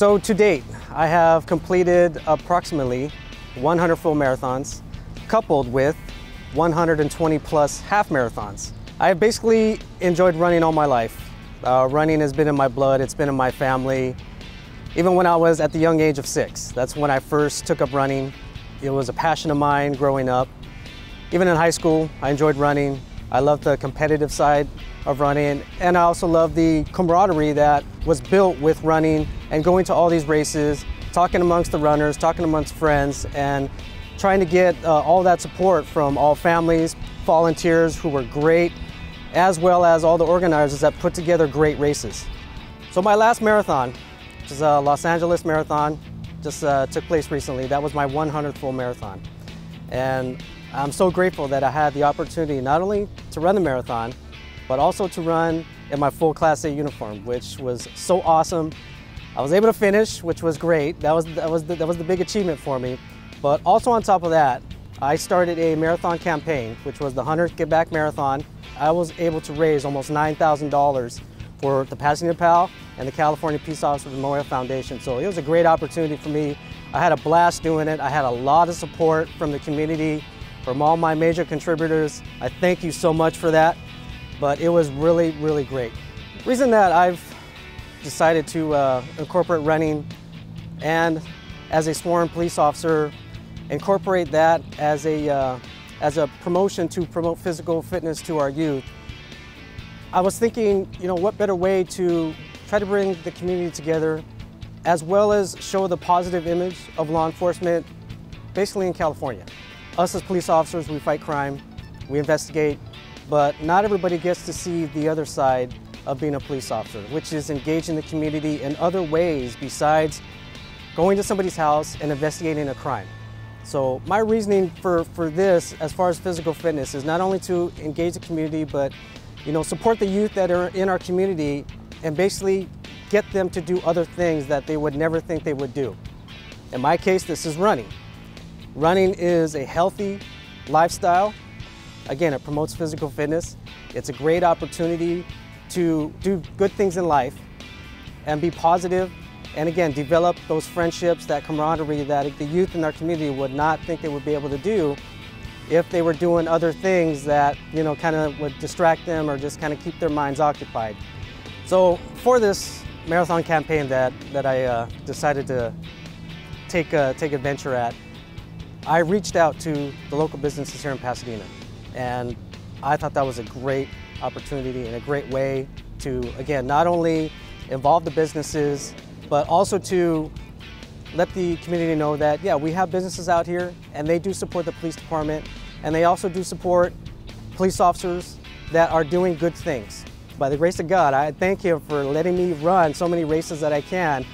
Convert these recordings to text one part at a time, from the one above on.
So to date, I have completed approximately 100 full marathons, coupled with 120 plus half marathons. I've basically enjoyed running all my life. Running has been in my blood, it's been in my family. Even when I was at the young age of 6, that's when I first took up running. It was a passion of mine growing up. Even in high school, I enjoyed running. I loved the competitive side of running, and I also loved the camaraderie that was built with running and going to all these races, talking amongst the runners, talking amongst friends, and trying to get all that support from all families, volunteers who were great, as well as all the organizers that put together great races. So my last marathon, which is a Los Angeles marathon, just took place recently. That was my 100th full marathon. And I'm so grateful that I had the opportunity not only to run the marathon, but also to run in my full Class A uniform, which was so awesome. I was able to finish, which was great. That was the big achievement for me. But also on top of that, I started a marathon campaign, which was the 100th Get Back Marathon. I was able to raise almost $9,000 for the Pasadena Pal and the California Peace Officer Memorial Foundation. So it was a great opportunity for me. I had a blast doing it. I had a lot of support from the community, from all my major contributors. I thank you so much for that, but it was really, really great. The reason that I've decided to incorporate running and as a sworn police officer, incorporate that as a promotion to promote physical fitness to our youth. I was thinking, what better way to try to bring the community together, as well as show the positive image of law enforcement, basically in California. Us as police officers, we fight crime, we investigate, but not everybody gets to see the other side of being a police officer, which is engaging the community in other ways besides going to somebody's house and investigating a crime. So my reasoning for this, as far as physical fitness, is not only to engage the community, but support the youth that are in our community and basically get them to do other things that they would never think they would do. In my case, this is running. Running is a healthy lifestyle. Again, it promotes physical fitness. It's a great opportunity to do good things in life and be positive, and again, develop those friendships, that camaraderie that the youth in our community would not think they would be able to do if they were doing other things that kind of would distract them or just kind of keep their minds occupied. So for this marathon campaign that I decided to take a venture at, I reached out to the local businesses here in Pasadena, and I thought that was a great opportunity and a great way to, again, not only involve the businesses, but also to let the community know that, yeah, we have businesses out here and they do support the police department, and they also do support police officers that are doing good things. By the grace of God, I thank Him for letting me run so many races that I can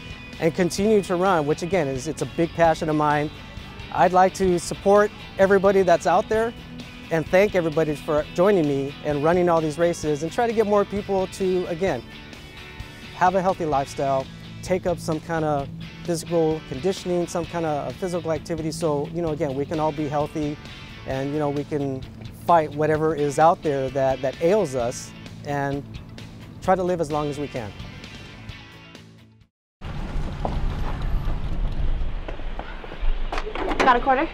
and continue to run, which again, it's a big passion of mine. I'd like to support everybody that's out there and thank everybody for joining me and running all these races, and try to get more people to, again, have a healthy lifestyle, take up some kind of physical conditioning, some kind of physical activity, so again, we can all be healthy, and we can fight whatever is out there that ails us, and try to live as long as we can. Got a quarter?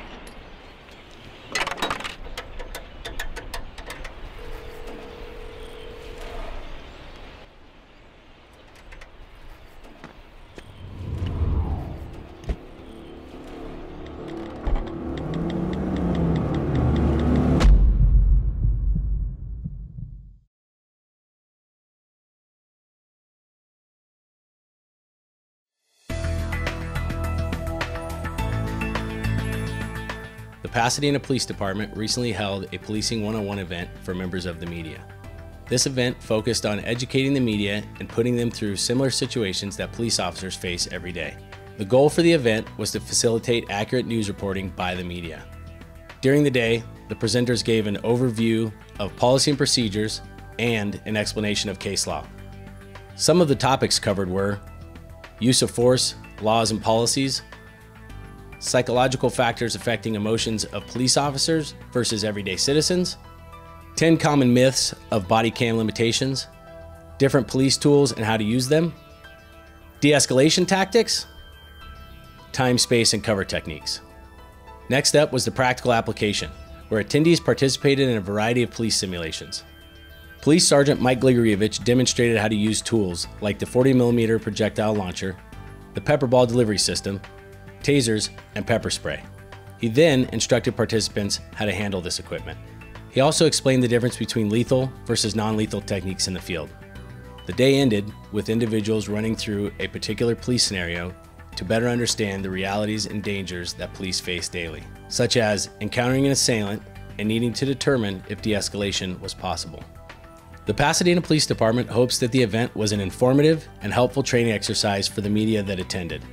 The Pasadena Police Department recently held a Policing 101 event for members of the media. This event focused on educating the media and putting them through similar situations that police officers face every day. The goal for the event was to facilitate accurate news reporting by the media. During the day, the presenters gave an overview of policy and procedures and an explanation of case law. Some of the topics covered were use of force, laws and policies, psychological factors affecting emotions of police officers versus everyday citizens, 10 common myths of body cam limitations, different police tools and how to use them, De-escalation tactics, time, space, and cover techniques. Next up was the practical application, where attendees participated in a variety of police simulations. Police Sergeant Mike Grigorievich demonstrated how to use tools like the 40mm projectile launcher, the pepper ball delivery system, tasers, and pepper spray. He then instructed participants how to handle this equipment. He also explained the difference between lethal versus non-lethal techniques in the field. The day ended with individuals running through a particular police scenario to better understand the realities and dangers that police face daily, such as encountering an assailant and needing to determine if de-escalation was possible. The Pasadena Police Department hopes that the event was an informative and helpful training exercise for the media that attended,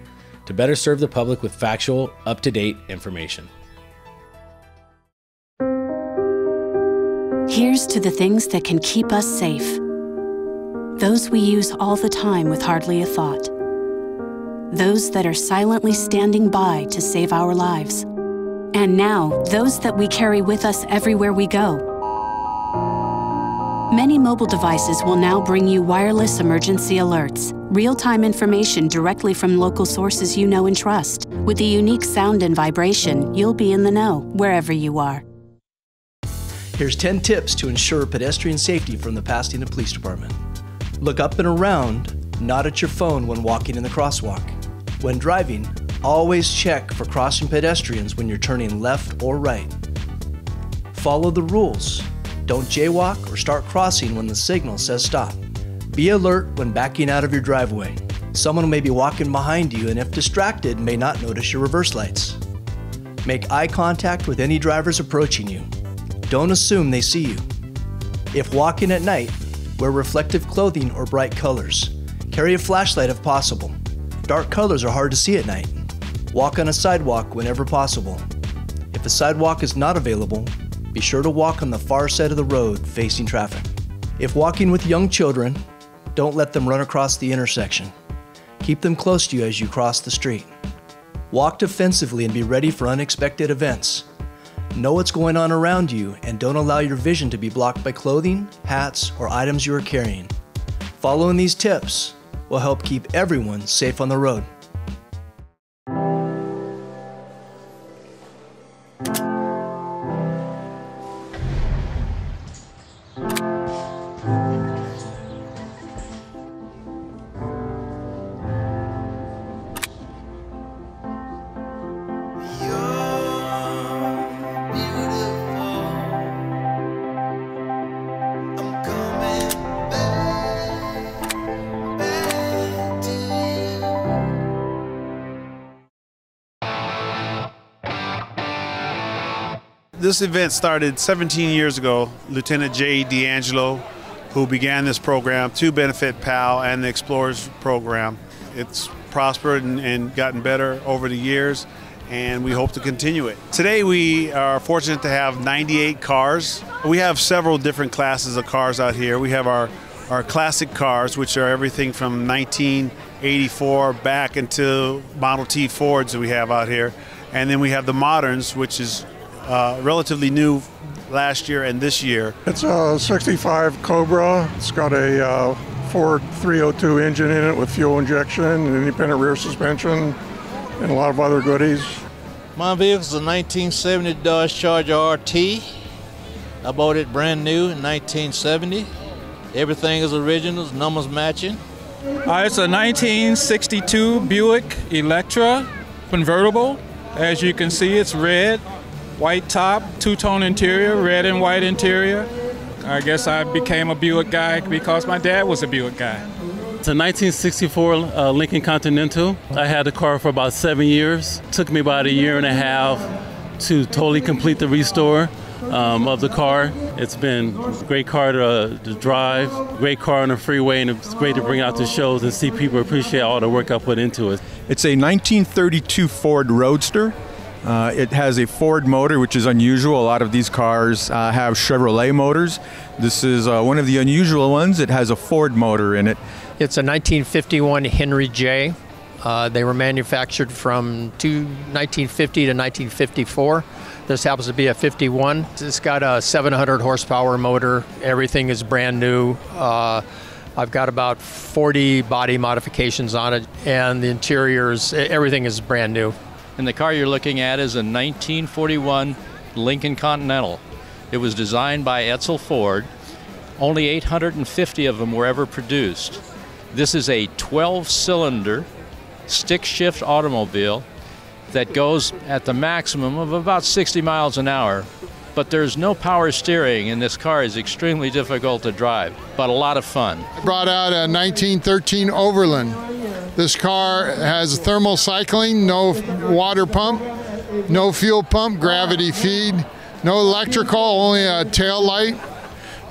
to better serve the public with factual, up-to-date information. Here's to the things that can keep us safe. Those we use all the time with hardly a thought. Those that are silently standing by to save our lives. And now, those that we carry with us everywhere we go. Many mobile devices will now bring you wireless emergency alerts, real-time information directly from local sources you know and trust. With the unique sound and vibration, you'll be in the know, wherever you are. Here's 10 tips to ensure pedestrian safety from the Pasadena Police Department. Look up and around, not at your phone when walking in the crosswalk. When driving, always check for crossing pedestrians when you're turning left or right. Follow the rules. Don't jaywalk or start crossing when the signal says stop. Be alert when backing out of your driveway. Someone may be walking behind you and if distracted may not notice your reverse lights. Make eye contact with any drivers approaching you. Don't assume they see you. If walking at night, wear reflective clothing or bright colors. Carry a flashlight if possible. Dark colors are hard to see at night. Walk on a sidewalk whenever possible. If a sidewalk is not available, be sure to walk on the far side of the road facing traffic. If walking with young children, don't let them run across the intersection. Keep them close to you as you cross the street. Walk defensively and be ready for unexpected events. Know what's going on around you and don't allow your vision to be blocked by clothing, hats, or items you are carrying. Following these tips will help keep everyone safe on the road. This event started 17 years ago. Lieutenant J. D'Angelo, who began this program to benefit PAL and the Explorers program. It's prospered and gotten better over the years, and we hope to continue it. Today we are fortunate to have 98 cars. We have several different classes of cars out here. We have our classic cars, which are everything from 1984 back into Model T Fords that we have out here. And then we have the moderns, which is relatively new last year and this year. It's a 65 Cobra. It's got a Ford 302 engine in it with fuel injection and independent rear suspension and a lot of other goodies. My vehicle's a 1970 Dodge Charger RT. I bought it brand new in 1970. Everything is original, numbers matching. It's a 1962 Buick Electra convertible. As you can see, it's red. White top, two-tone interior, red and white interior. I guess I became a Buick guy because my dad was a Buick guy. It's a 1964 Lincoln Continental. I had the car for about 7 years. It took me about a year and a half to totally complete the restore of the car. It's been a great car to drive, great car on the freeway, and it's great to bring out to shows and see people appreciate all the work I put into it. It's a 1932 Ford Roadster. It has a Ford motor, which is unusual. A lot of these cars have Chevrolet motors. This is one of the unusual ones. It has a Ford motor in it. It's a 1951 Henry J. They were manufactured from 1950 to 1954. This happens to be a 51. It's got a 700 horsepower motor. Everything is brand new. I've got about 40 body modifications on it, and the interiors, everything is brand new. And the car you're looking at is a 1941 Lincoln Continental. It was designed by Edsel Ford. Only 850 of them were ever produced. This is a 12-cylinder stick-shift automobile that goes at the maximum of about 60 miles an hour. But there's no power steering, and this car is extremely difficult to drive, but a lot of fun. I brought out a 1913 Overland. This car has thermal cycling, no water pump, no fuel pump, gravity feed, no electrical, only a tail light.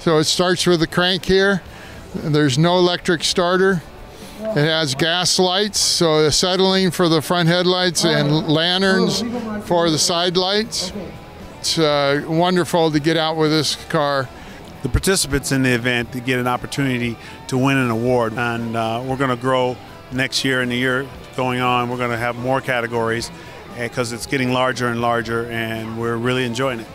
So it starts with the crank here. There's no electric starter. It has gas lights, so acetylene for the front headlights and lanterns for the side lights. It's wonderful to get out with this car. The participants in the event get an opportunity to win an award, and we're going to grow next year and the year going on. We're going to have more categories because it's getting larger and larger, and we're really enjoying it.